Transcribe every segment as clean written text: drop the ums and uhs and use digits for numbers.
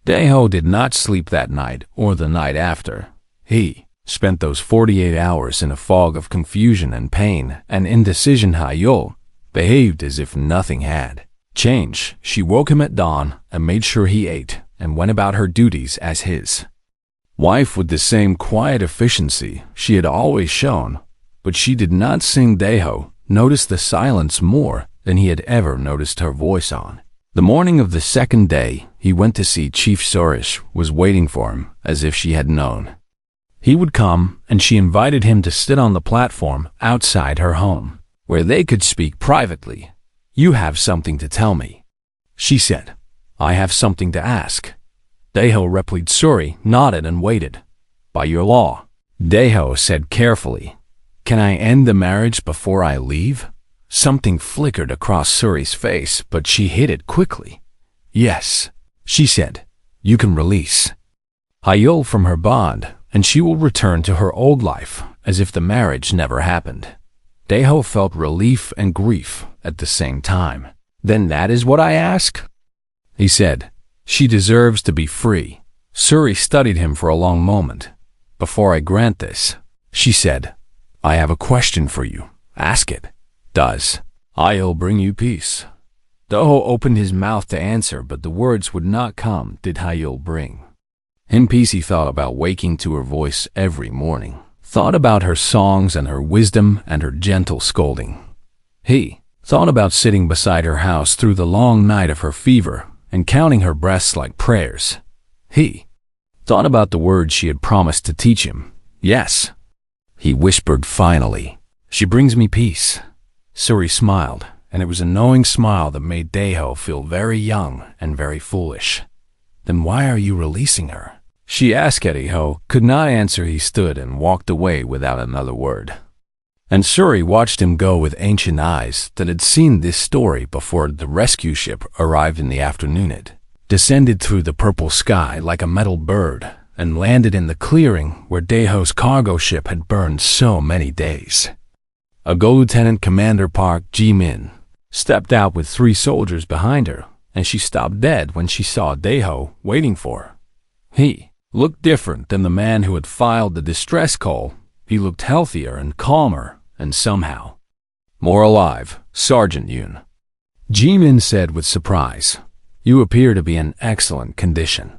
Daeho did not sleep that night or the night after. He spent those 48 hours in a fog of confusion and pain and indecision. Hayol behaved as if nothing had changed. She woke him at dawn and made sure he ate and went about her duties as his wife with the same quiet efficiency she had always shown. But she did not sing. Daeho noticed the silence more than he had ever noticed her voice on. The morning of the second day, he went to see Chief Sorish was waiting for him as if she had known he would come, and she invited him to sit on the platform outside her home, where they could speak privately. "You have something to tell me," she said. "I have something to ask." Daeho replied. Suri nodded and waited. "By your law," Daeho said carefully, "can I end the marriage before I leave?" Something flickered across Suri's face, but she hid it quickly. "Yes," she said. "You can release Hayol from her bond, and she will return to her old life as if the marriage never happened." Daeho felt relief and grief at the same time. "Then that is what I ask?" he said. "She deserves to be free." Suri studied him for a long moment. "Before I grant this," she said, "I have a question for you. Ask it. Does Hayol bring you peace?" Daeho opened his mouth to answer, but the words would not come. Did Hayol bring him peace? He thought about waking to her voice every morning, thought about her songs and her wisdom and her gentle scolding. He thought about sitting beside her house through the long night of her fever and counting her breaths like prayers. He thought about the words she had promised to teach him. "Yes," he whispered finally, "she brings me peace." Suri smiled, and it was a knowing smile that made Daeho feel very young and very foolish. "Then why are you releasing her?" she asked. Daeho could not answer. He stood and walked away without another word. And Suri watched him go with ancient eyes that had seen this story before. The rescue ship arrived in the afternoon. It descended through the purple sky like a metal bird and landed in the clearing where Daeho's cargo ship had burned so many days ago. Lieutenant Commander Park Ji-min stepped out with 3 soldiers behind her, and she stopped dead when she saw Daeho waiting for her. He looked different than the man who had filed the distress call. He looked healthier and calmer, and somehow more alive. "Sergeant Yoon," Ji-min said with surprise, "you appear to be in excellent condition.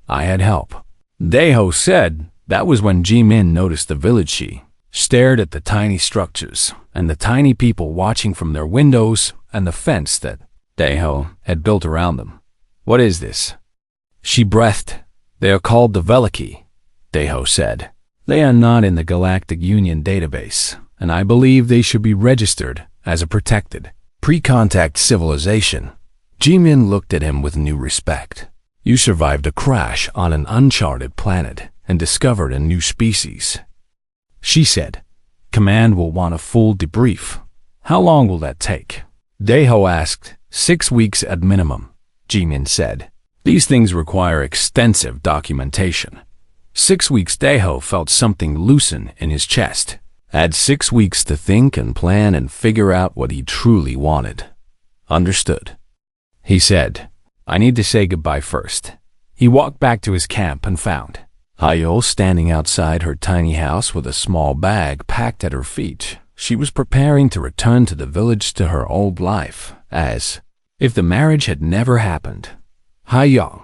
I had help." Daeho said that was when Ji-min noticed the village. She stared at the tiny structures and the tiny people watching from their windows and the fence that Daeho had built around them. "What is this?" she breathed. "They are called the Veliki," Daeho said. "They are not in the Galactic Union database, and I believe they should be registered as a protected, pre-contact civilization." Ji-min looked at him with new respect. "You survived a crash on an uncharted planet and discovered a new species," she said. "Command will want a full debrief. How long will that take?" Daeho asked. 6 weeks at minimum," Ji-min said. "These things require extensive documentation." 6 weeks. Daeho felt something loosen in his chest. Had 6 weeks to think and plan and figure out what he truly wanted. "Understood," he said. "I need to say goodbye first." He walked back to his camp and found Hayol standing outside her tiny house with a small bag packed at her feet. She was preparing to return to the village to her old life, as if the marriage had never happened. "Hayol,"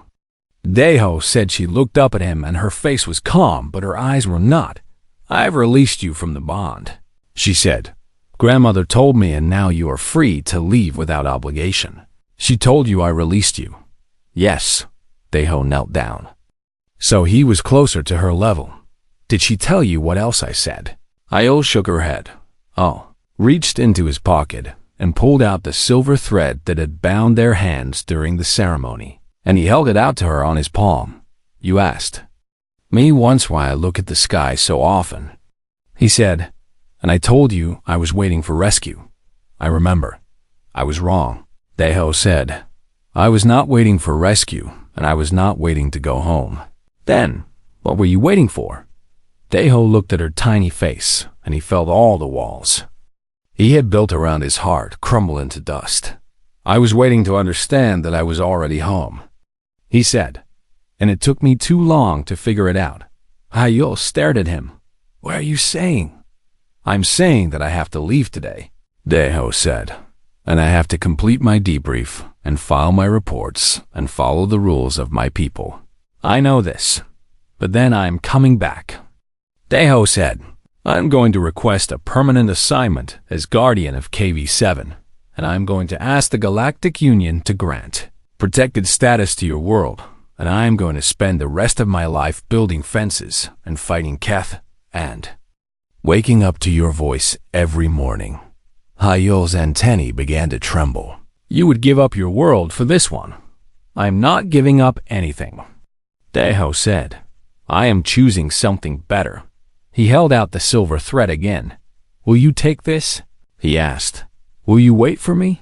Daeho said. She looked up at him and her face was calm, but her eyes were not. "I've released you from the bond," she said. "Grandmother told me, and now you are free to leave without obligation." "She told you I released you?" "Yes." Daeho knelt down, so he was closer to her level. "Did she tell you what else I said?" Hayol shook her head. "Oh," reached into his pocket and pulled out the silver thread that had bound their hands during the ceremony, and he held it out to her on his palm. "You asked me once why I look at the sky so often," he said, "and I told you I was waiting for rescue. I remember. I was wrong." Daeho said, "I was not waiting for rescue, and I was not waiting to go home." "Then, what were you waiting for?" Daeho looked at her tiny face, and he felt all the walls he had built around his heart crumble into dust. "I was waiting to understand that I was already home," he said. and it took me too long to figure it out. Hayol stared at him. What are you saying? I'm saying that I have to leave today, Deho said, and I have to complete my debrief and file my reports and follow the rules of my people. I know this, but then I'm coming back. Deho said, I'm going to request a permanent assignment as guardian of KV-7, and I'm going to ask the Galactic Union to grant protected status to your world, and I'm going to spend the rest of my life building fences and fighting Keth and waking up to your voice every morning. Hayol's antennae began to tremble. You would give up your world for this one. I'm not giving up anything, Deho said. I am choosing something better. He held out the silver thread again. Will you take this? He asked. Will you wait for me?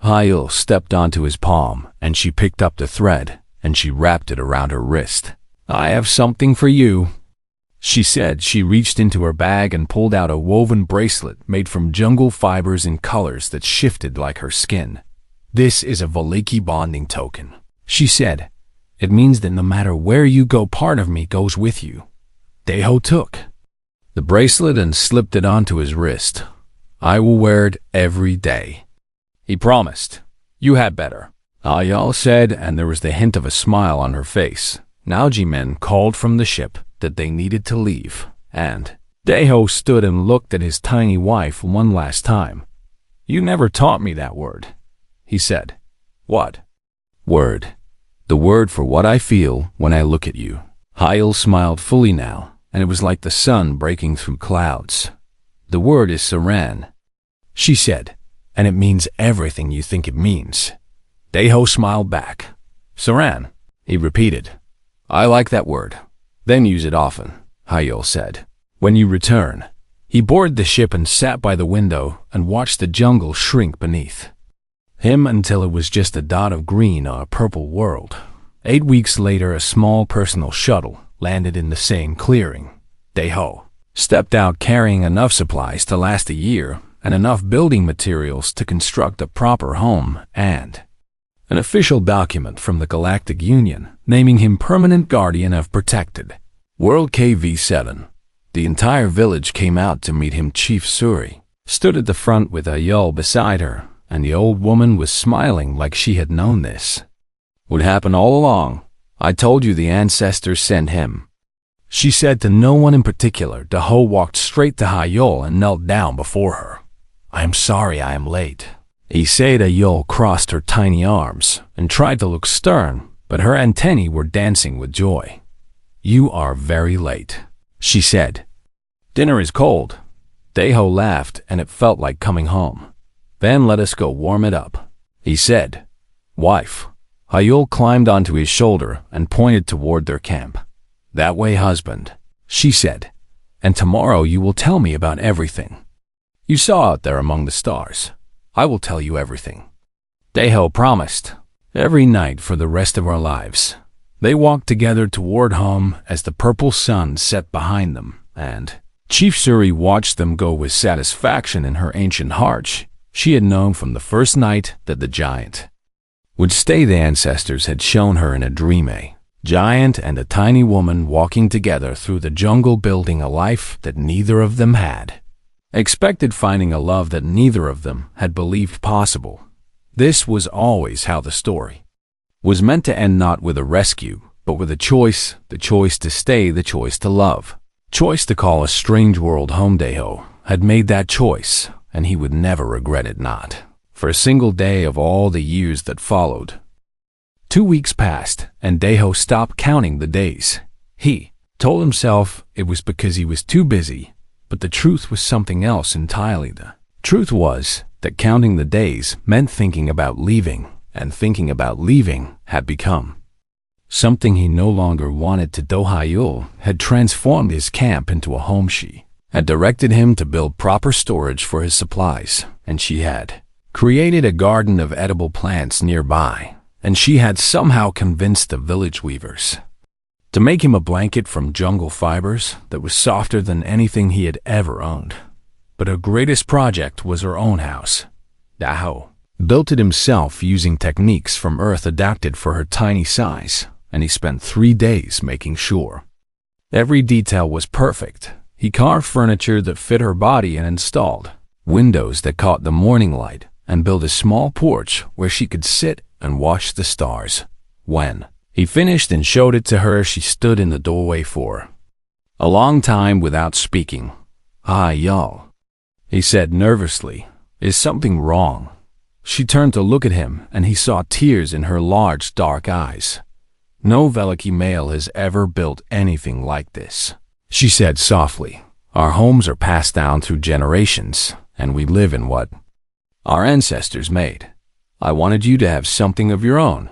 Hayol stepped onto his palm, and she picked up the thread, and she wrapped it around her wrist. I have something for you, she said. She reached into her bag and pulled out a woven bracelet made from jungle fibers in colors that shifted like her skin. This is a Valiki bonding token, she said. It means that no matter where you go, part of me goes with you. Deho took the bracelet and slipped it onto his wrist. I will wear it every day, he promised. You had better, Hayol said, and there was the hint of a smile on her face. Nauji-men called from the ship that they needed to leave, and Deho stood and looked at his tiny wife one last time. You never taught me that word, he said. What? Word. The word for what I feel when I look at you. Hayol smiled fully now, and it was like the sun breaking through clouds. The word is Saran, she said, and it means everything you think it means. Deho smiled back. Saran, he repeated. I like that word. Then use it often, Hayol said. When you return. He boarded the ship and sat by the window and watched the jungle shrink beneath him until it was just a dot of green on a purple world. 8 weeks later, a small personal shuttle landed in the same clearing. Deho stepped out carrying enough supplies to last a year and enough building materials to construct a proper home and an official document from the Galactic Union naming him permanent guardian of protected World KV-7. The entire village came out to meet him. Chief Suri stood at the front with Hayol beside her, and the old woman was smiling like she had known this would happen all along. I told you the ancestors sent him, she said to no one in particular. Deho walked straight to Hayol and knelt down before her. I am sorry I am late, he said. Hayol crossed her tiny arms and tried to look stern, but her antennae were dancing with joy. You are very late, she said. Dinner is cold. Deho laughed, and it felt like coming home. Then let us go warm it up, he said. Wife. Hayol climbed onto his shoulder and pointed toward their camp. That way, husband, she said. And tomorrow you will tell me about everything you saw out there among the stars. I will tell you everything, Deho promised. Every night for the rest of our lives. They walked together toward home as the purple sun set behind them, and Chief Suri watched them go with satisfaction in her ancient heart. She had known from the first night that the giant would stay. The ancestors had shown her in a dream a giant and a tiny woman walking together through the jungle, building a life that neither of them had expected, finding a love that neither of them had believed possible. This was always how the story was meant to end, not with a rescue, but with a choice, the choice to stay, the choice to love, choice to call a strange world home. Deho had made that choice, and he would never regret it, not for a single day of all the years that followed. 2 weeks passed, and Deho stopped counting the days. He told himself it was because he was too busy, but the truth was something else entirely. The truth was that counting the days meant thinking about leaving, and thinking about leaving had become something he no longer wanted to do. Hayol had transformed his camp into a home. She had directed him to build proper storage for his supplies, and she had created a garden of edible plants nearby, and she had somehow convinced the village weavers to make him a blanket from jungle fibers that was softer than anything he had ever owned. But her greatest project was her own house. Deho built it himself using techniques from Earth adapted for her tiny size, and he spent 3 days making sure every detail was perfect. He carved furniture that fit her body and installed windows that caught the morning light and built a small porch where she could sit and watch the stars. When he finished and showed it to her, she stood in the doorway for a long time without speaking. "Hi, y'all," he said nervously. "Is something wrong?" She turned to look at him, and he saw tears in her large, dark eyes. "No Veliki male has ever built anything like this," she said softly. "Our homes are passed down through generations, and we live in what our ancestors made. I wanted you to have something of your own."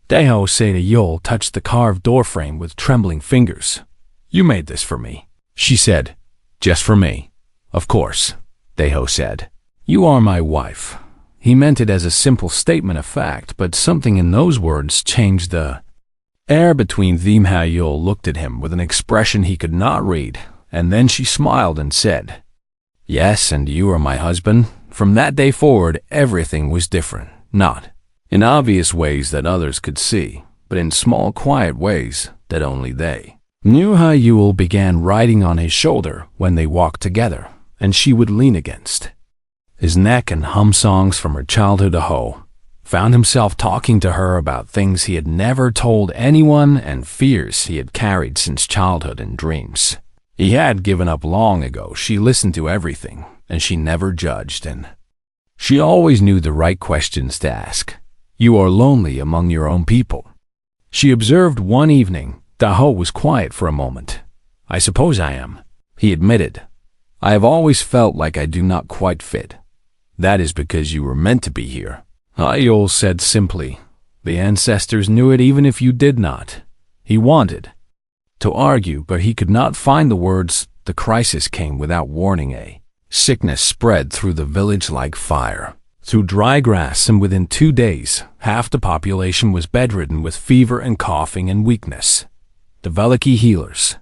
Daeho Yol touched the carved doorframe with trembling fingers. "You made this for me," she said. "Just for me." "Of course," Daeho said. "You are my wife." He meant it as a simple statement of fact, but something in those words changed the air between them. Yol looked at him with an expression he could not read, and then she smiled and said, "Yes, and you are my husband." From that day forward, everything was different, not in obvious ways that others could see, but in small, quiet ways that only they knew. Yul began riding on his shoulder when they walked together, and she would lean against his neck and hum songs from her childhood. Aho found himself talking to her about things he had never told anyone and fears he had carried since childhood and dreams he had given up long ago. She listened to everything, and she never judged, and she always knew the right questions to ask. "You are lonely among your own people," she observed one evening. Daho was quiet for a moment. "I suppose I am," he admitted. "I have always felt like I do not quite fit." "That is because you were meant to be here," Ayol said simply. "The ancestors knew it even if you did not." He wanted to argue, but he could not find the words. The crisis came without warning. A sickness spread through the village like fire through dry grass, and within 2 days, half the population was bedridden with fever and coughing and weakness. The Veliki healers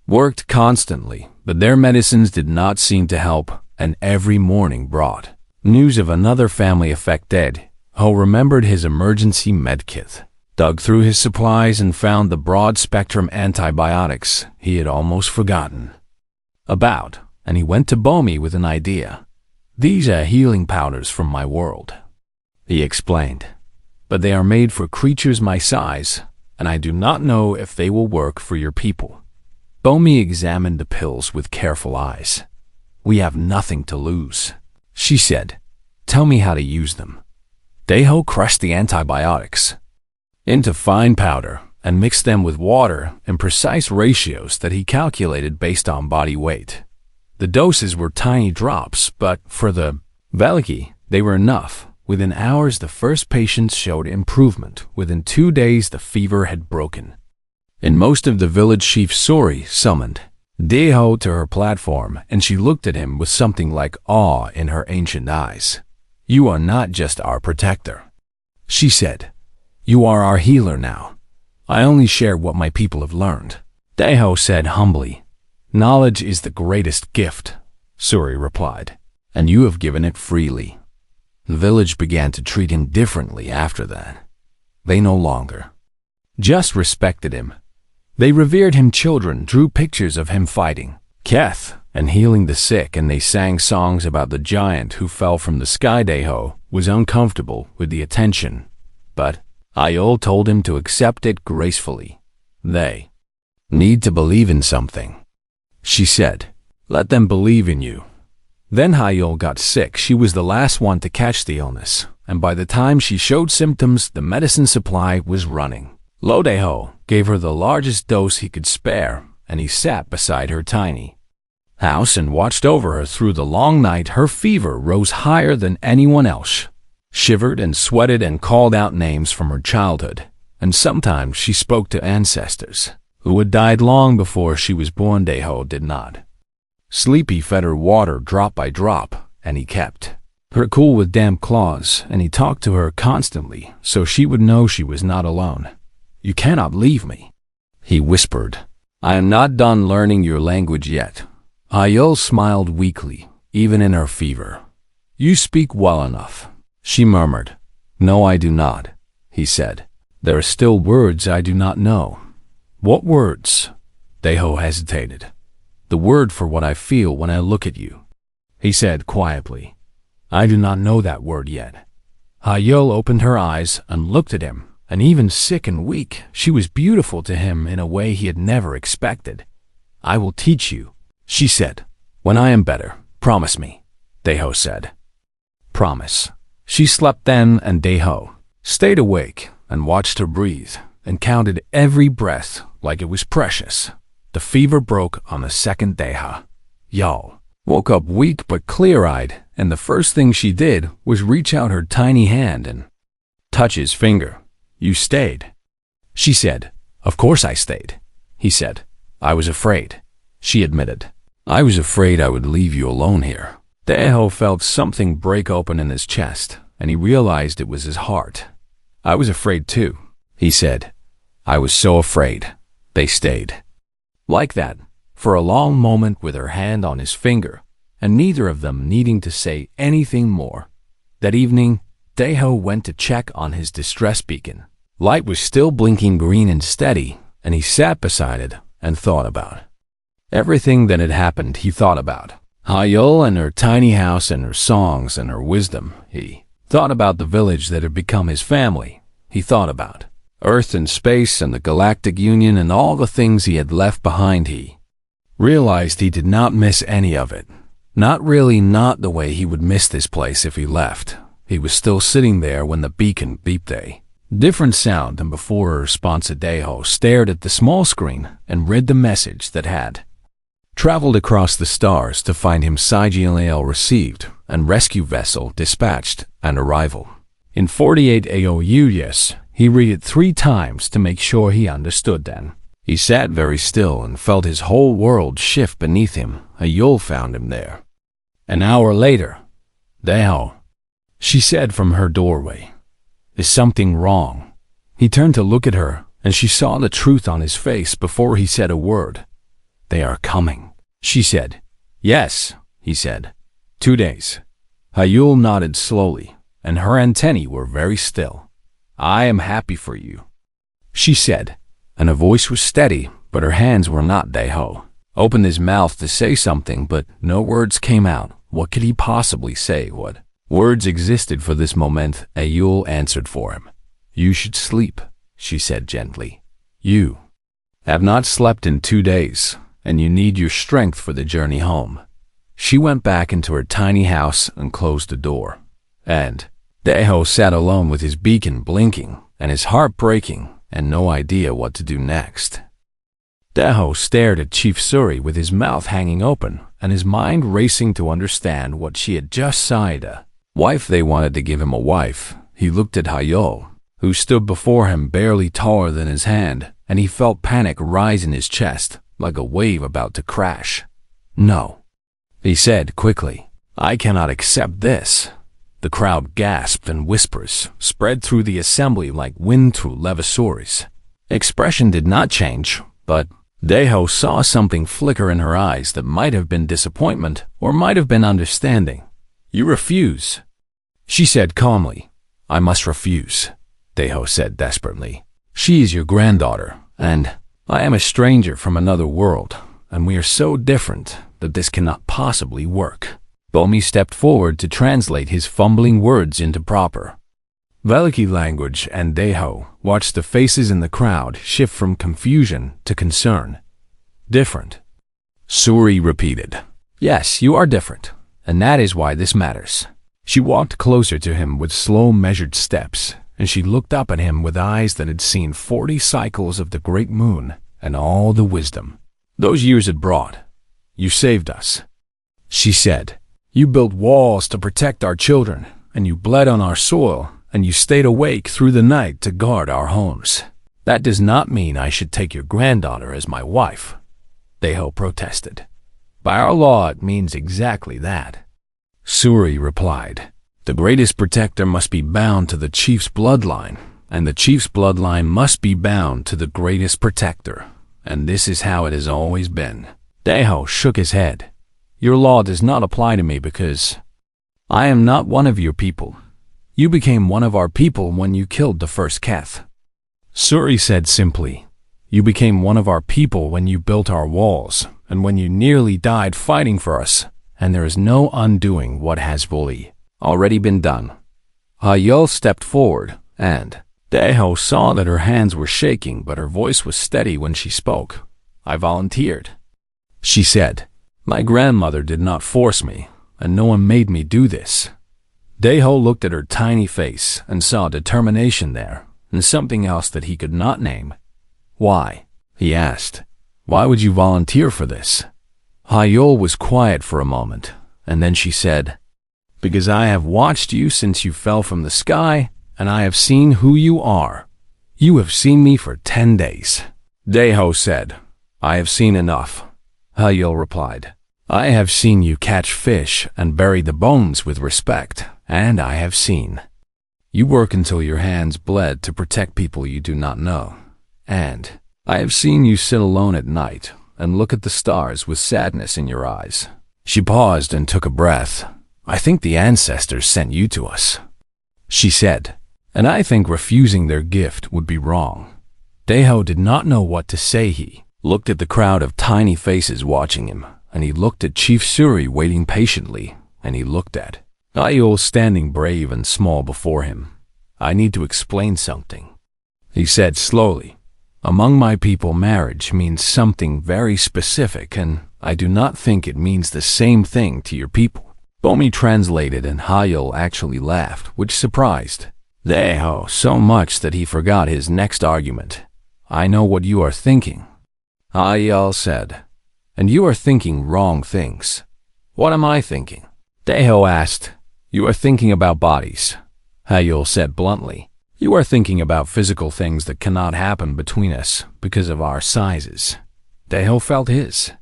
worked constantly, but their medicines did not seem to help, and every morning brought news of another family affected. Ho remembered his emergency medkit, dug through his supplies, and found the broad-spectrum antibiotics he had almost forgotten about, and he went to Bomi with an idea. "These are healing powders from my world," he explained, "but they are made for creatures my size, and I do not know if they will work for your people." Bomi examined the pills with careful eyes. "We have nothing to lose," she said. "Tell me how to use them." Daeho crushed the antibiotics into fine powder and mixed them with water in precise ratios that he calculated based on body weight. The doses were tiny drops, but for the Veliki, they were enough. Within hours, the first patients showed improvement. Within 2 days, the fever had broken. In most of the village, Chief Sori summoned Daeho to her platform, and she looked at him with something like awe in her ancient eyes. "You are not just our protector," she said. "You are our healer now. I only share what my people have learned." Daeho said humbly, "Knowledge is the greatest gift," Suri replied, "and you have given it freely." The village began to treat him differently after that. They no longer just respected him. They revered him. Children drew pictures of him fighting Keth and healing the sick, and they sang songs about the giant who fell from the sky. Daeho was uncomfortable with the attention, but Ayol told him to accept it gracefully. "They need to believe in something," she said. "Let them believe in you." Then Ayol got sick. She was the last one to catch the illness, and by the time she showed symptoms, the medicine supply was running. Lodeho gave her the largest dose he could spare, and he sat beside her tiny house and watched over her through the long night. Her fever rose higher than anyone else, shivered and sweated and called out names from her childhood, and sometimes she spoke to ancestors who had died long before she was born. Daeho did not sleep. He fed her water drop by drop, and he kept her cool with damp claws, and he talked to her constantly so she would know she was not alone. "You cannot leave me," he whispered. "I am not done learning your language yet." Ayol smiled weakly, even in her fever. "You speak well enough," she murmured. "No, I do not," he said. There are still words I do not know. What words? Daeho hesitated. The word for what I feel when I look at you, he said quietly. I do not know that word yet. Hayol opened her eyes and looked at him, and even sick and weak, she was beautiful to him in a way he had never expected. I will teach you, she said. When I am better, promise me, Daeho said. Promise. She slept then, and Daeho stayed awake and watched her breathe and counted every breath like it was precious. The fever broke on the second Daeha. Yal woke up weak but clear-eyed, and the first thing she did was reach out her tiny hand and touch his finger. You stayed, she said. Of course I stayed, he said. I was afraid, she admitted. I was afraid I would leave you alone here. Daeho felt something break open in his chest, and he realized it was his heart. I was afraid too, he said. I was so afraid. They stayed. Like that, for a long moment with her hand on his finger, and neither of them needing to say anything more. That evening, Daeho went to check on his distress beacon. Light was still blinking green and steady, and he sat beside it and thought about everything that had happened. He thought about Hayol and her tiny house and her songs and her wisdom. He thought about the village that had become his family. He thought about Earth and space and the Galactic Union and all the things he had left behind. He realized he did not miss any of it. Not really, not the way he would miss this place if he left. He was still sitting there when the beacon beeped a different sound, and before a response, Daeho stared at the small screen and read the message that had traveled across the stars to find him Sigil received and rescue vessel dispatched and arrival. In 48 AOU, yes, he read it 3 times to make sure he understood then. He sat very still and felt his whole world shift beneath him. Hayol found him there. An hour later, Daeho, she said from her doorway, is something wrong? He turned to look at her, and she saw the truth on his face before he said a word. They are coming, she said. Yes, he said. 2 days. Hayol nodded slowly, and her antennae were very still. I am happy for you, she said, and her voice was steady, but her hands were not. Daeho opened his mouth to say something, but no words came out. What could he possibly say? What words existed for this moment? Hayol answered for him. You should sleep, she said gently. You have not slept in 2 days, and you need your strength for the journey home. She went back into her tiny house and closed the door. And Daeho sat alone with his beacon blinking and his heart breaking and no idea what to do next. Daeho stared at Chief Suri with his mouth hanging open and his mind racing to understand what she had just sighed. A wife. They wanted to give him a wife. He looked at Hayol, who stood before him barely taller than his hand, and he felt panic rise in his chest like a wave about to crash. No, he said quickly. I cannot accept this. The crowd gasped and whispers spread through the assembly like wind through levasaurs. Expression did not change, but Daeho saw something flicker in her eyes that might have been disappointment or might have been understanding. You refuse, she said calmly. I must refuse, Daeho said desperately. She is your granddaughter, and I am a stranger from another world, and we are so different that this cannot possibly work. Bomi stepped forward to translate his fumbling words into proper Veliki language, and Daeho watched the faces in the crowd shift from confusion to concern. Different, Suri repeated. Yes, you are different, and that is why this matters. She walked closer to him with slow, measured steps, and she looked up at him with eyes that had seen 40 cycles of the great moon and all the wisdom those years had brought. You saved us, she said. You built walls to protect our children, and you bled on our soil, and you stayed awake through the night to guard our homes. That does not mean I should take your granddaughter as my wife, Daeho protested. By our law, it means exactly that, Suri replied. The greatest protector must be bound to the chief's bloodline, and the chief's bloodline must be bound to the greatest protector, and this is how it has always been. Daeho shook his head. Your law does not apply to me because I am not one of your people. You became one of our people when you killed the first Keth. Suri said simply, "You became one of our people when you built our walls, and when you nearly died fighting for us, and there is no undoing what has fully already been done." Hayol stepped forward, and Daeho saw that her hands were shaking, but her voice was steady when she spoke. "I volunteered," she said. "My grandmother did not force me, and no one made me do this." Daeho looked at her tiny face and saw determination there, and something else that he could not name. "Why?" he asked. "Why would you volunteer for this?" Hayol was quiet for a moment, and then she said, "Because I have watched you since you fell from the sky, and I have seen who you are. You have seen me for 10 days. Daeho said, "I have seen enough." Hayol replied, "I have seen you catch fish and bury the bones with respect, and I have seen you work until your hands bled to protect people you do not know. And I have seen you sit alone at night and look at the stars with sadness in your eyes." She paused and took a breath. "I think the ancestors sent you to us," she said, "and I think refusing their gift would be wrong." Daeho did not know what to say. He looked at the crowd of tiny faces watching him, and he looked at Chief Suri waiting patiently, and he looked at Hayol standing brave and small before him. "I need to explain something," he said slowly. "Among my people, marriage means something very specific, and I do not think it means the same thing to your people." Bomi translated, and Hayol actually laughed, which surprised Daeho so much that he forgot his next argument. "I know what you are thinking," Hayol said, "and you are thinking wrong things." "What am I thinking?" Daeho asked. "You are thinking about bodies," Hayol said bluntly. "You are thinking about physical things that cannot happen between us because of our sizes." Daeho felt his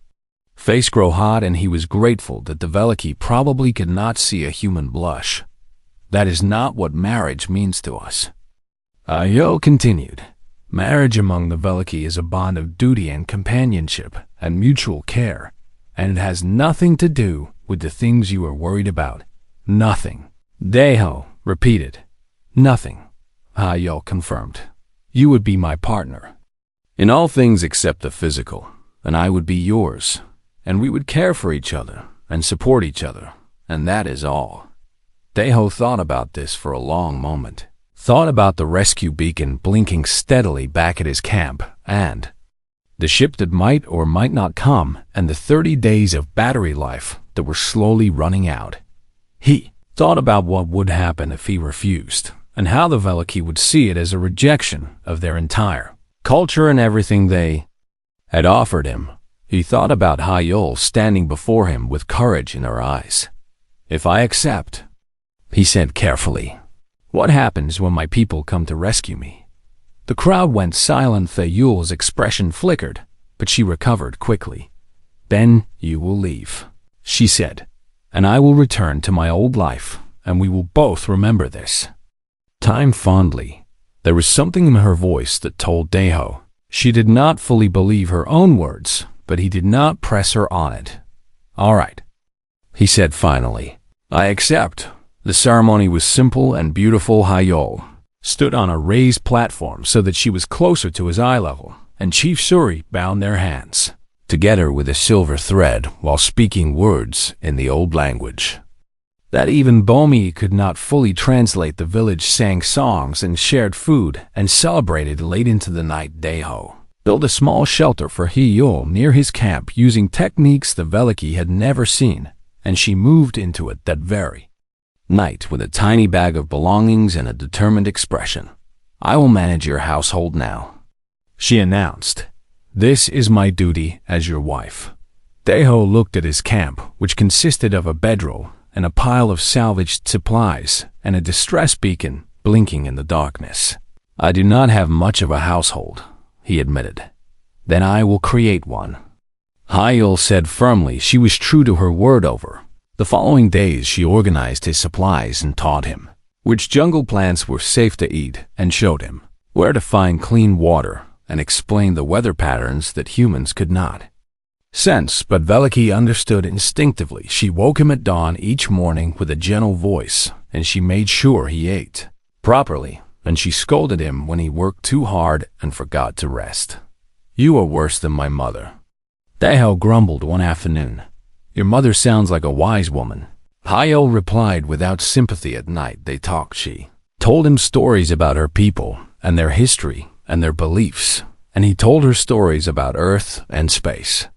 face grow hot, and he was grateful that the Veliki probably could not see a human blush. "That is not what marriage means to us," Hayol continued. "Marriage among the Veliki is a bond of duty and companionship and mutual care, and it has nothing to do with the things you are worried about. Nothing." Daeho repeated. "Nothing," Hayol confirmed. "You would be my partner in all things except the physical, and I would be yours, and we would care for each other and support each other, and that is all." Daeho thought about this for a long moment, thought about the rescue beacon blinking steadily back at his camp, and the ship that might or might not come, and the 30 days of battery life that were slowly running out. He thought about what would happen if he refused, and how the Veliki would see it as a rejection of their entire culture and everything they had offered him. He thought about Hayol standing before him with courage in her eyes. "If I accept," he said carefully, "what happens when my people come to rescue me?" The crowd went silent. Thayul's expression flickered, but she recovered quickly. "Then you will leave," she said, "and I will return to my old life, and we will both remember this time fondly." There was something in her voice that told Daeho she did not fully believe her own words, but he did not press her on it. "All right," he said finally. "I accept." The ceremony was simple and beautiful. Hayol stood on a raised platform so that she was closer to his eye level, and Chief Suri bound their hands together with a silver thread while speaking words in the old language that even Bomi could not fully translate. The village sang songs and shared food and celebrated late into the night. Daeho built a small shelter for Hayol near his camp using techniques the Veliki had never seen, and she moved into it that very night with a tiny bag of belongings and a determined expression. "I will manage your household now," she announced. "This is my duty as your wife." Daeho looked at his camp, which consisted of a bedroll and a pile of salvaged supplies and a distress beacon blinking in the darkness. "I do not have much of a household," he admitted. "Then I will create one," Hayol said firmly. She was true to her word. Over the following days, she organized his supplies and taught him which jungle plants were safe to eat and showed him where to find clean water and explained the weather patterns that humans could not sense, but Veliki understood instinctively. She woke him at dawn each morning with a gentle voice, and she made sure he ate properly and she scolded him when he worked too hard and forgot to rest. "You are worse than my mother," Daeho grumbled one afternoon. "Your mother sounds like a wise woman." Hayo replied without sympathy. At night they talked. She told him stories about her people and their history and their beliefs, and he told her stories about Earth and space,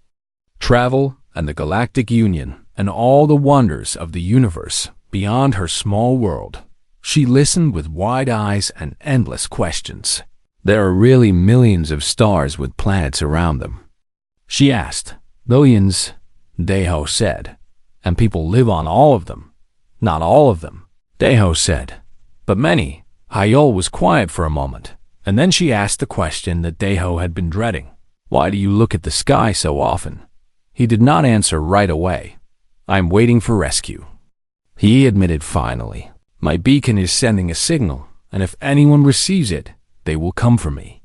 travel and the Galactic Union, and all the wonders of the universe beyond her small world. She listened with wide eyes and endless questions. "There are really millions of stars with planets around them?" she asked. "Billions," Daeho said. "And people live on all of them?" "Not all of them," Daeho said, "but many." Hayol was quiet for a moment, and then she asked the question that Daeho had been dreading. "Why do you look at the sky so often?" He did not answer right away. "I'm waiting for rescue," he admitted finally. "My beacon is sending a signal, and if anyone receives it, they will come for me.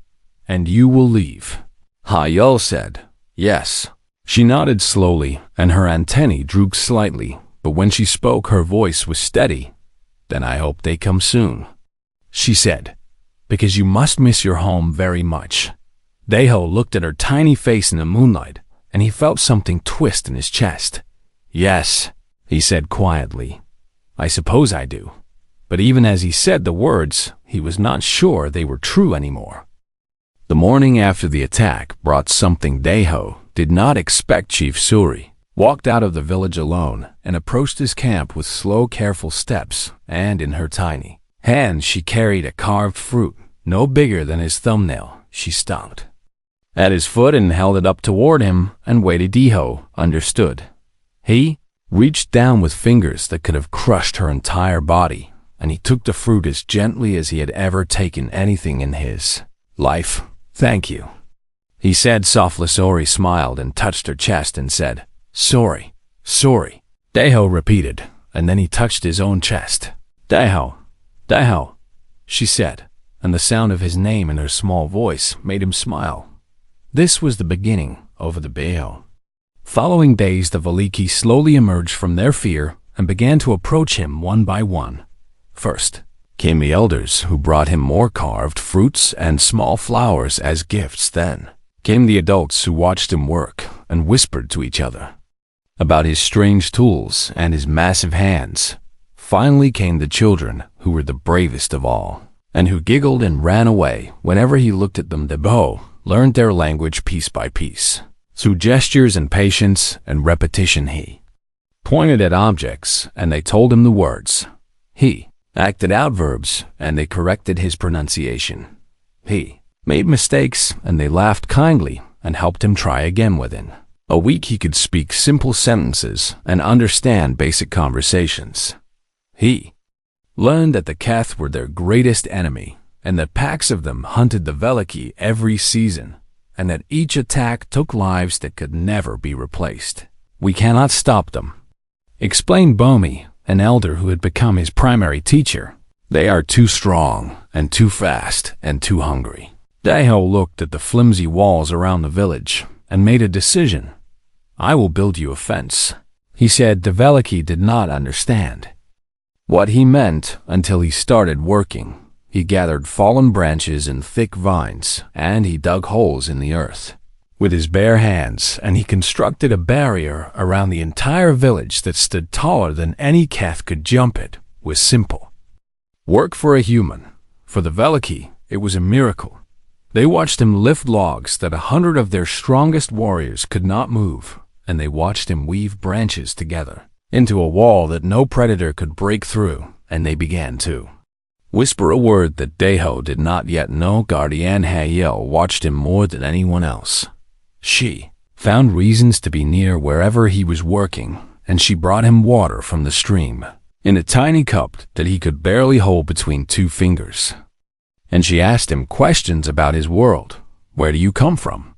And you will leave." Hayol said, "Yes." She nodded slowly, and her antennae drooped slightly, but when she spoke, her voice was steady. "Then I hope they come soon," she said, "because you must miss your home very much." Daeho looked at her tiny face in the moonlight, and he felt something twist in his chest. "Yes," he said quietly, "I suppose I do." But even as he said the words, he was not sure they were true anymore. The morning after the attack brought something Daeho did not expect. Chief Suri walked out of the village alone and approached his camp with slow, careful steps, and in her tiny hand she carried a carved fruit, no bigger than his thumbnail. She stopped at his foot and held it up toward him and waited. Daeho understood. He reached down with fingers that could have crushed her entire body, and he took the fruit as gently as he had ever taken anything in his life. "Thank you," he said softly. Sori smiled and touched her chest and said, "Sorry, sorry," Daeho repeated, and then he touched his own chest. "Daeho, Daeho," she said, and the sound of his name in her small voice made him smile. This was the beginning of the Daeho. Following days, the Valiki slowly emerged from their fear and began to approach him one by one. First came the elders, who brought him more carved fruits and small flowers as gifts. Then came the adults, who watched him work and whispered to each other about his strange tools and his massive hands. Finally came the children, who were the bravest of all, and who giggled and ran away whenever he looked at them. Daeho learned their language piece by piece. Through gestures and patience and repetition, he pointed at objects, and they told him the words. He acted out verbs, and they corrected his pronunciation. He made mistakes, and they laughed kindly and helped him try again. Within a week, he could speak simple sentences and understand basic conversations. He learned that the Keth were their greatest enemy, and that packs of them hunted the Veliki every season, and that each attack took lives that could never be replaced. "We cannot stop them," explained Bomi, an elder who had become his primary teacher. "They are too strong and too fast and too hungry." Daeho looked at the flimsy walls around the village and made a decision. "I will build you a fence," he said. The Veliki did not understand what he meant until he started working. He gathered fallen branches and thick vines, and he dug holes in the earth with his bare hands, and he constructed a barrier around the entire village that stood taller than any Keth could jump it. Was simple work for a human. For the Veliki, it was a miracle. They watched him lift logs that 100 of their strongest warriors could not move, and they watched him weave branches together into a wall that no predator could break through, and they began to whisper a word that Daeho did not yet know. Guardian Hayel watched him more than anyone else. She found reasons to be near wherever he was working, and she brought him water from the stream in a tiny cup that he could barely hold between 2 fingers. And she asked him questions about his world. "Where do you come from?"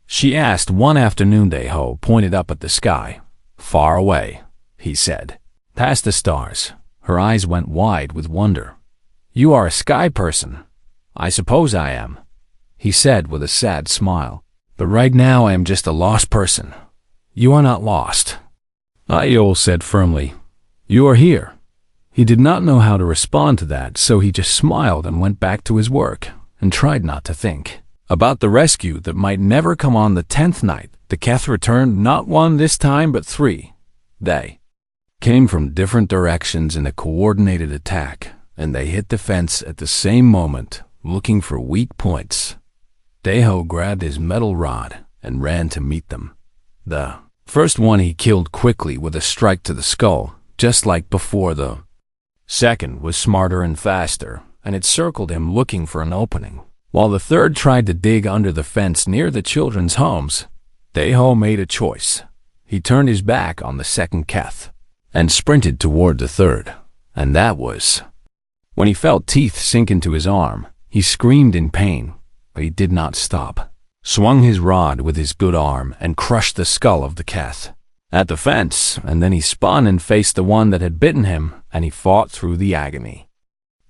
she asked one afternoon. Daeho pointed up at the sky. "Far away," he said, "past the stars." Her eyes went wide with wonder. "You are a sky person." "I suppose I am," he said with a sad smile. "But right now I am just a lost person." "You are not lost," Ayol said firmly. "You are here." He did not know how to respond to that, so he just smiled and went back to his work and tried not to think about the rescue that might never come on the 10th night. The Keth returned, not one this time, but 3. They came from different directions in a coordinated attack, and they hit the fence at the same moment, looking for weak points. Daeho grabbed his metal rod and ran to meet them. The first one he killed quickly with a strike to the skull, just like before. The second was smarter and faster, and it circled him looking for an opening. While the third tried to dig under the fence near the children's homes, Daeho made a choice. He turned his back on the second Keth and sprinted toward the third, and that was when he felt teeth sink into his arm. He screamed in pain, but he did not stop. Swung his rod with his good arm and crushed the skull of the Keth at the fence, and then he spun and faced the one that had bitten him, and he fought through the agony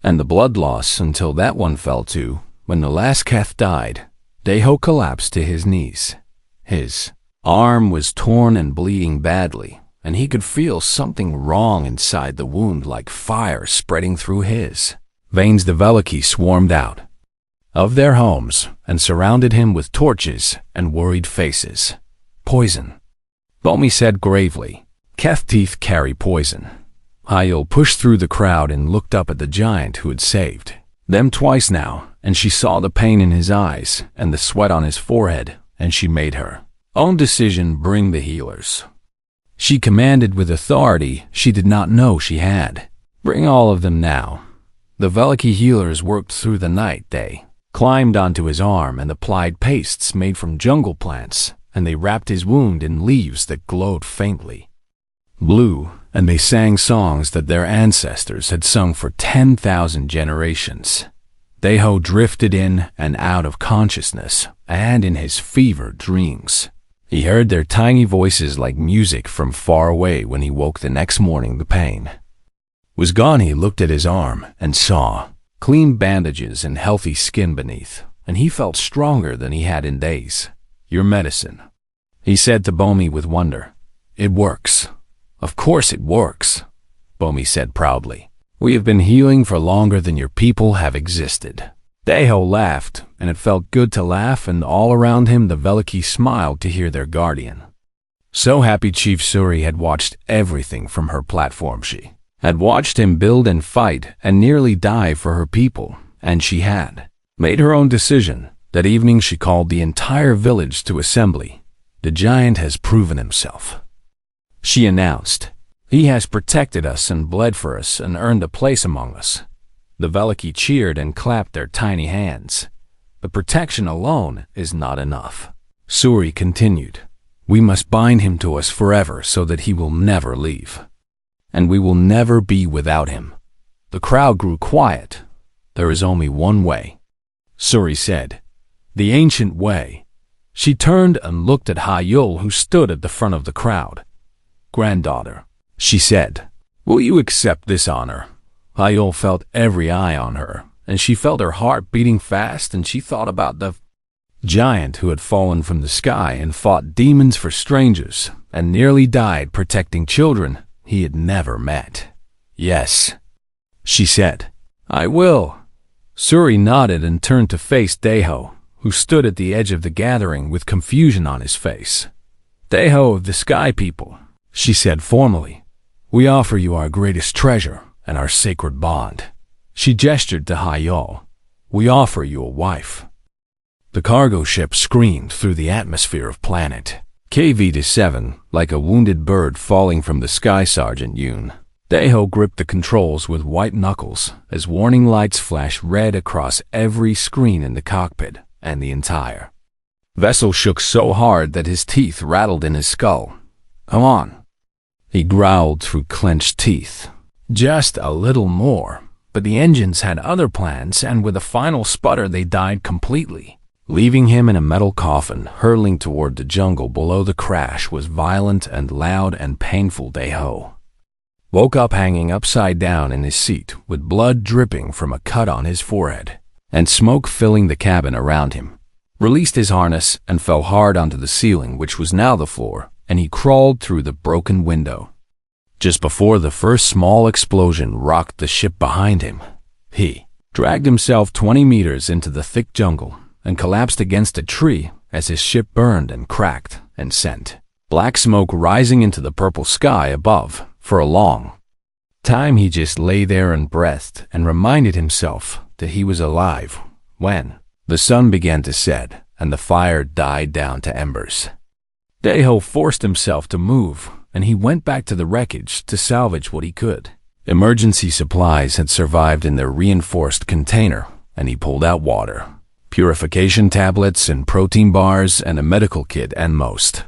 and the blood loss until that one fell too. When the last Keth died, Daeho collapsed to his knees. His arm was torn and bleeding badly, and he could feel something wrong inside the wound, like fire spreading through his veins. The Veliki swarmed out of their homes and surrounded him with torches and worried faces. Poison, Bomi said gravely. Keth teeth carry poison. Hyul pushed through the crowd and looked up at the giant who had saved them twice now, and she saw the pain in his eyes and the sweat on his forehead, and she made her own decision: bring the healers. She commanded with authority she did not know she had. Bring all of them now. The Veliki healers worked through the night. They climbed onto his arm and applied pastes made from jungle plants, and they wrapped his wound in leaves that glowed faintly blue, and they sang songs that their ancestors had sung for 10,000 generations. Daeho drifted in and out of consciousness, and in his fevered dreams, he heard their tiny voices like music from far away. When he woke the next morning, the pain was gone. He looked at his arm and saw clean bandages and healthy skin beneath, and he felt stronger than he had in days. Your medicine, he said to Bomi with wonder. It works. Of course it works, Bomi said proudly. We have been healing for longer than your people have existed. Daeho laughed, and it felt good to laugh, and all around him the Veliki smiled to hear their guardian so happy. Chief Suri had watched everything from her platform. She had watched him build and fight and nearly die for her people, and she had made her own decision. That evening she called the entire village to assembly. The giant has proven himself, she announced. He has protected us and bled for us and earned a place among us. The Veliki cheered and clapped their tiny hands. But protection alone is not enough, Suri continued. We must bind him to us forever so that he will never leave, and we will never be without him. The crowd grew quiet. There is only one way, Suri said. The ancient way. She turned and looked at Hyul, who stood at the front of the crowd. Granddaughter, she said, will you accept this honor? Hyul felt every eye on her, and she felt her heart beating fast, and she thought about the giant who had fallen from the sky and fought demons for strangers and nearly died protecting children he had never met. Yes, she said. I will. Suri nodded and turned to face Daeho, who stood at the edge of the gathering with confusion on his face. Daeho of the Sky People, she said formally, we offer you our greatest treasure and our sacred bond. She gestured to Hyul. We offer you a wife. The cargo ship screamed through the atmosphere of planet KV-7 like a wounded bird falling from the sky. Sergeant Yoon. Daeho gripped the controls with white knuckles as warning lights flashed red across every screen in the cockpit, and the entire vessel shook so hard that his teeth rattled in his skull. Come on, he growled through clenched teeth. Just a little more. But the engines had other plans, and with a final sputter they died completely, leaving him in a metal coffin hurtling toward the jungle below. The crash was violent and loud and painful. Daeho woke up hanging upside down in his seat with blood dripping from a cut on his forehead and smoke filling the cabin around him. Released his harness and fell hard onto the ceiling, which was now the floor, and he crawled through the broken window. Just before the first small explosion rocked the ship behind him, he dragged himself 20 meters into the thick jungle and collapsed against a tree as his ship burned and cracked and sent black smoke rising into the purple sky above. For a long time he just lay there and breathed and reminded himself that he was alive when the sun began to set and the fire died down to embers. Daeho forced himself to move, and he went back to the wreckage to salvage what he could. Emergency supplies had survived in their reinforced container, and he pulled out water, purification tablets and protein bars and a medical kit and most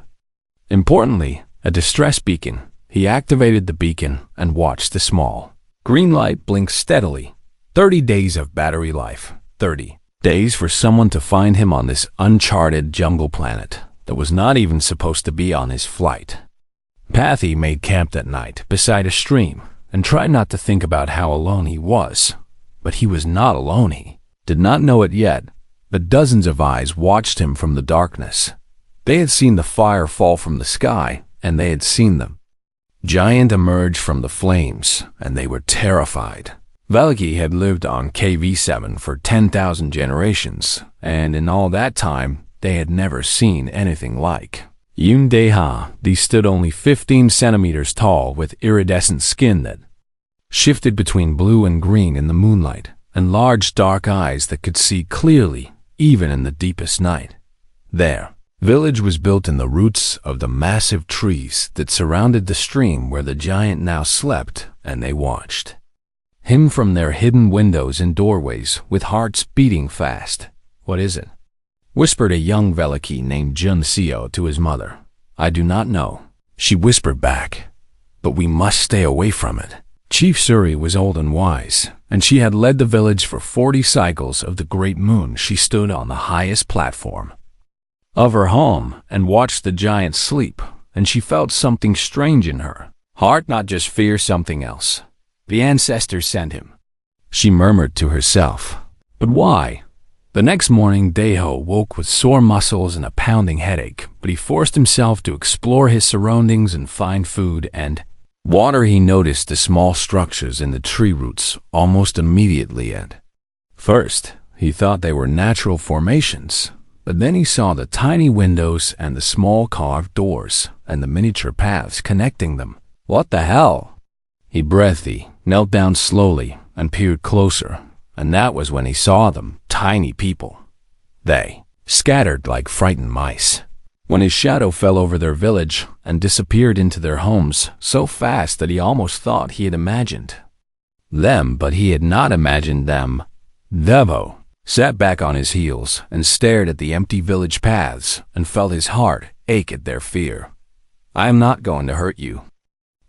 importantly, a distress beacon. He activated the beacon and watched the small green light blink steadily. 30 days of battery life. 30 days for someone to find him on this uncharted jungle planet that was not even supposed to be on his flight. Pathy made camp that night beside a stream and tried not to think about how alone he was. But he was not alone. He did not know it yet, but dozens of eyes watched him from the darkness. They had seen the fire fall from the sky, and they had seen the giant emerge from the flames, and they were terrified. Veliky had lived on KV-7 for 10,000 generations, and in all that time, they had never seen anything like Yundeha. They stood only 15 centimeters tall with iridescent skin that shifted between blue and green in the moonlight, and large dark eyes that could see clearly even in the deepest night. Their village was built in the roots of the massive trees that surrounded the stream where the giant now slept, and they watched him from their hidden windows and doorways with hearts beating fast. "What is it?" whispered a young Veliky named Jun Seo to his mother. "I do not know," she whispered back, "but we must stay away from it." Chief Suri was old and wise, and she had led the village for 40 cycles of the great moon. She stood on the highest platform of her home and watched the giant sleep, and she felt something strange in her heart, not just fear, something else. The ancestors sent him, she murmured to herself. But why? The next morning, Daeho woke with sore muscles and a pounding headache, but he forced himself to explore his surroundings and find food and water. He noticed the small structures in the tree roots almost immediately. At first, he thought they were natural formations, but then he saw the tiny windows and the small carved doors and the miniature paths connecting them. What the hell? He breathed. He knelt down slowly and peered closer, and that was when he saw them, tiny people. They scattered like frightened mice. When his shadow fell over their village and disappeared into their homes so fast that he almost thought he had imagined them, but he had not imagined them. Devo sat back on his heels and stared at the empty village paths and felt his heart ache at their fear. "I am not going to hurt you,"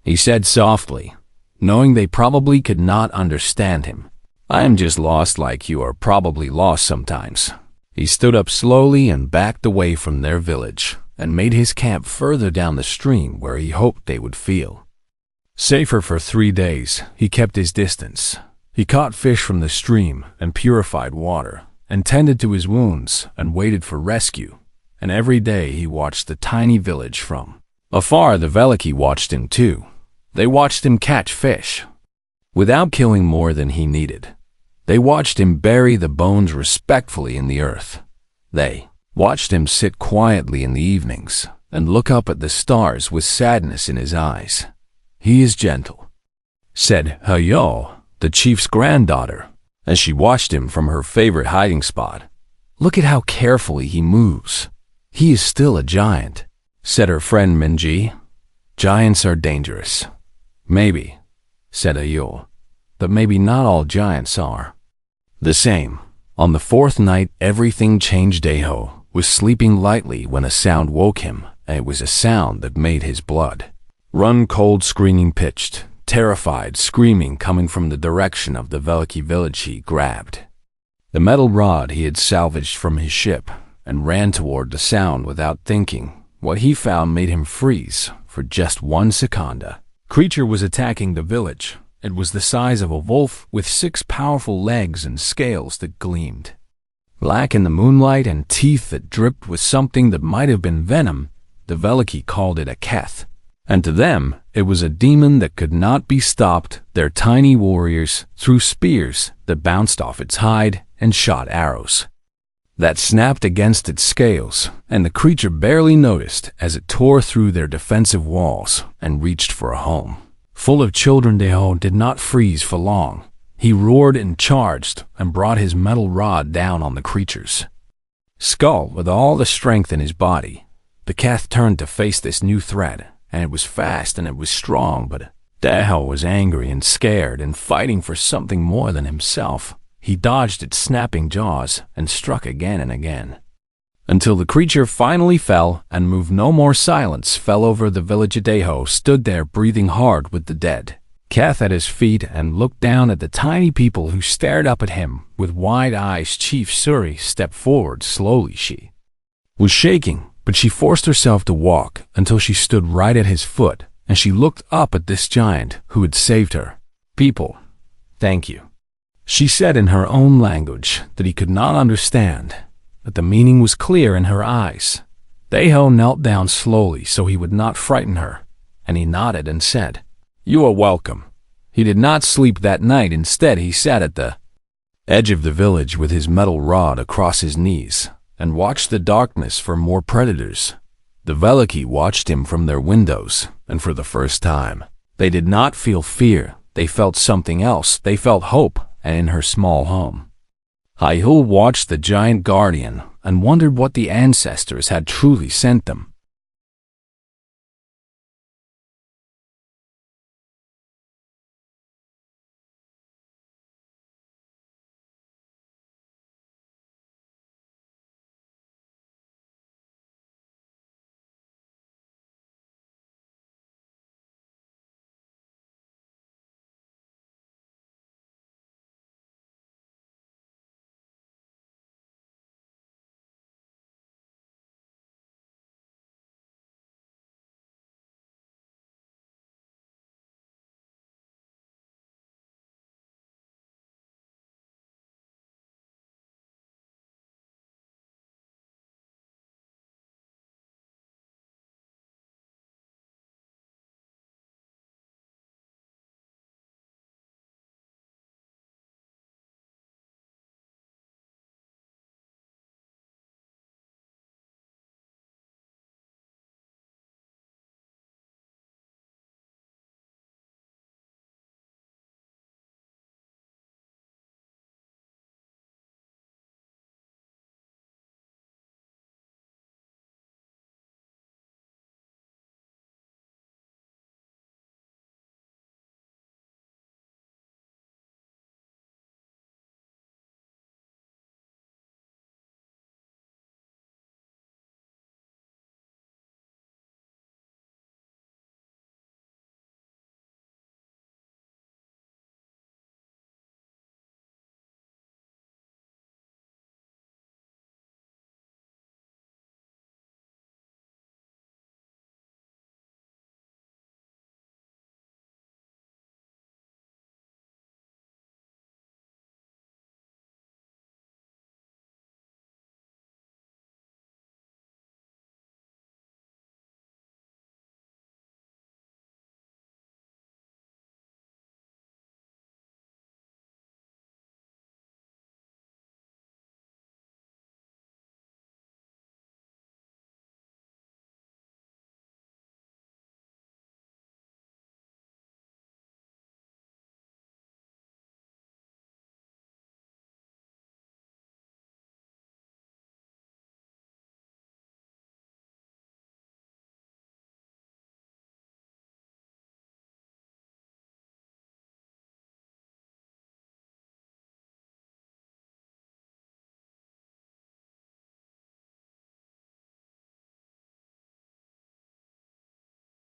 he said softly, knowing they probably could not understand him. "I am just lost like you are probably lost sometimes." He stood up slowly and backed away from their village and made his camp further down the stream where he hoped they would feel safer. For 3 days, he kept his distance. He caught fish from the stream and purified water and tended to his wounds and waited for rescue. And every day he watched the tiny village from afar. The Veliky watched him too. They watched him catch fish without killing more than he needed. They watched him bury the bones respectfully in the earth. They watched him sit quietly in the evenings and look up at the stars with sadness in his eyes. "He is gentle," said Hayo, the chief's granddaughter, as she watched him from her favorite hiding spot. "Look at how carefully he moves. He is still a giant," said her friend Minji. "Giants are dangerous." "Maybe," said Hayo, "but maybe not all giants are the same." On the 4th night, everything changed. Daeho was sleeping lightly when a sound woke him, and it was a sound that made his blood run cold. Screaming, pitched, terrified screaming coming from the direction of the Veliky village. He grabbed the metal rod he had salvaged from his ship and ran toward the sound without thinking. What he found made him freeze for just 1 second. A creature was attacking the village. It was the size of a wolf with 6 powerful legs and scales that gleamed black in the moonlight and teeth that dripped with something that might have been venom. The Veliky called it a keth, and to them It was a demon that could not be stopped. Their tiny warriors threw spears that bounced off its hide and shot arrows that snapped against its scales, and the creature barely noticed as it tore through their defensive walls and reached for a home. Full of children, Deho did not freeze for long. He roared and charged and brought his metal rod down on the creature's skull with all the strength in his body. The cat turned to face this new threat, and it was fast and it was strong, but Deho was angry and scared and fighting for something more than himself. He dodged its snapping jaws and struck again and again, until the creature finally fell and moved no more. Silence fell over the village. Deho stood there breathing hard with the dead Kath at his feet and looked down at the tiny people who stared up at him with wide eyes. Chief Suri stepped forward slowly. She was shaking, but she forced herself to walk until she stood right at his foot, and she looked up at this giant who had saved her. People, thank you, she said in her own language that he could not understand, but the meaning was clear in her eyes. Deho knelt down slowly so he would not frighten her, and he nodded and said, "You are welcome." He did not sleep that night. Instead, he sat at the edge of the village with his metal rod across his knees and watched the darkness for more predators. The Veliki watched him from their windows, and for the first time, they did not feel fear. They felt something else. They felt hope. And in her small home, Haihul watched the giant guardian and wondered what the ancestors had truly sent them.